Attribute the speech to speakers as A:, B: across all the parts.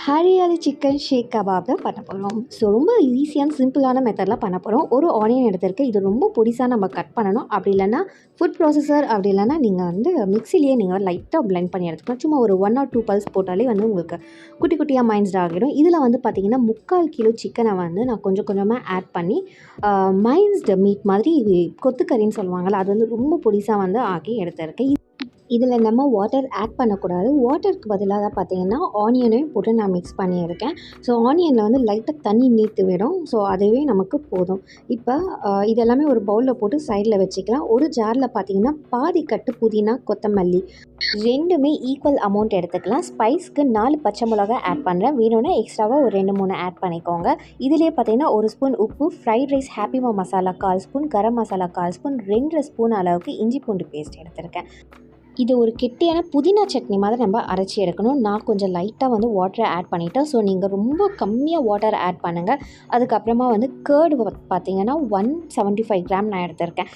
A: Hariyali chicken ஷேக் kebab தான் பண்ண போகிறோம். ஸோ ரொம்ப ஈஸியான சிம்பிளான மெத்தடில் பண்ண போகிறோம். ஒரு ஆனியன் எடுத்திருக்கேன். இது ரொம்ப பொடிசாக நம்ம கட் பண்ணணும். அப்படி இல்லைன்னா ஃபுட் ப்ராசஸர் அப்படி இல்லைன்னா நீங்கள் மிக்சிலேயே நீங்கள் லைட்டாக பிளெண்ட் பண்ணி எடுத்துக்கலாம். சும்மா ஒரு 1 or 2 பல்ஸ் போட்டாலே உங்களுக்கு குட்டி குட்டியாக மைன்ஸ்ட் ஆகிடும். இதில் பார்த்தீங்கன்னா 3/4 கிலோ சிக்கனை நான் கொஞ்சம் கொஞ்சமாக ஆட் பண்ணி மைன்ஸ்டு மீட் மாதிரி கொத்துக்கறின்னு சொல்லுவாங்கள்ல, அது ரொம்ப பொடிசாக ஆக்கி எடுத்திருக்கேன். இதில் நம்ம வாட்டர் ஆட் பண்ணக்கூடாது. வாட்டருக்கு பதிலாக பார்த்தீங்கன்னா ஆனியனையும் போட்டு நான் மிக்ஸ் பண்ணியிருக்கேன். ஸோ ஆனியனில் லைட்டாக தண்ணி நீர்த்து விடும். ஸோ அதுவே நமக்கு போதும். இப்போ இதெல்லாமே ஒரு பவுலில் போட்டு சைடில் வச்சுக்கலாம். ஒரு ஜாரில் பார்த்தீங்கன்னா பாதி கட்டு புதினா, கொத்தமல்லி ரெண்டுமே ஈக்குவல் அமௌண்ட் எடுத்துக்கலாம். ஸ்பைஸ்க்கு 4 பச்சை மிளகாய் ஆட் பண்ணுறேன். வேணும்னா எக்ஸ்ட்ராவாக ஒரு 2-3 ஆட் பண்ணிக்கோங்க. இதிலே பார்த்தீங்கன்னா 1 ஸ்பூன் உப்பு, fried rice ஹாப்பிமா masala 1/4 spoon, garam masala 1/4 spoon, 2 spoon அளவுக்கு இஞ்சி பூண்டு பேஸ்ட் எடுத்திருக்கேன். இது ஒரு கெட்டியான புதினா சட்னி மாதிரி நம்ம அரைச்சி எடுக்கணும். நான் கொஞ்சம் லைட்டாக வாட்டரை ஆட் பண்ணிவிட்டேன். ஸோ நீங்கள் ரொம்ப கம்மியாக வாட்டர் ஆட் பண்ணுங்கள். அதுக்கப்புறமா கேர்டு பார்த்தீங்கன்னா 175 கிராம் நான் எடுத்திருக்கேன்.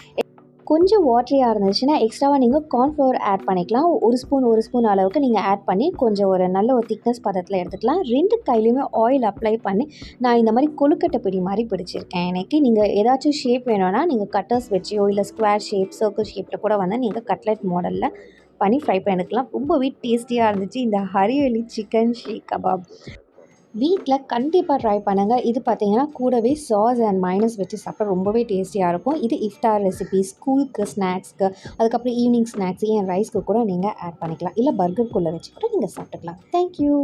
A: கொஞ்சம் வாட்டரியாக இருந்துச்சுன்னா எக்ஸ்ட்ராவாக நீங்கள் கார்ன்ஃப்ளவர் ஆட் பண்ணிக்கலாம். ஒரு ஸ்பூன் அளவுக்கு நீங்கள் ஆட் பண்ணி கொஞ்சம் ஒரு நல்ல ஒரு திக்னஸ் பதத்தில் எடுத்துக்கலாம். 2 கையிலையுமே ஆயில் அப்ளை பண்ணி நான் இந்த மாதிரி கொழுக்கட்டை பிடி மாதிரி பிடிச்சிருக்கேன். எனக்கு நீங்கள் ஏதாச்சும் ஷேப் வேணும்னா நீங்கள் கட்டர்ஸ் வச்சியோ இல்லை ஸ்கொயர் ஷேப், சர்க்கிள் ஷேப்பில் கூட நீங்கள் கட்லெட் மாடலில் பண்ணி ஃப்ரை பண்ணிக்கலாம். ரொம்பவே டேஸ்டியாக இருந்துச்சு இந்த ஹரியாலி சிக்கன் ஷேக் கபாப். வீட்டில் கண்டிப்பாக ட்ரை பண்ணுங்கள். இது பார்த்தீங்கன்னா கூடவே சாஸ் அண்ட் மைனஸ் வச்சு சாப்பிட்டா ரொம்பவே டேஸ்டியாக இருக்கும். இது இஃப்தார் ரெசிபி, ஸ்கூலுக்கு ஸ்நாக்ஸ்க்கு, அதுக்கப்புறம் ஈவினிங் ஸ்நாக்ஸ், ரைஸ்க்கு கூட நீங்கள் ஆட் பண்ணிக்கலாம். இல்லை பர்கருக்குள்ளே வச்சு கூட நீங்கள் சாப்பிட்டுக்கலாம். தேங்க்யூ.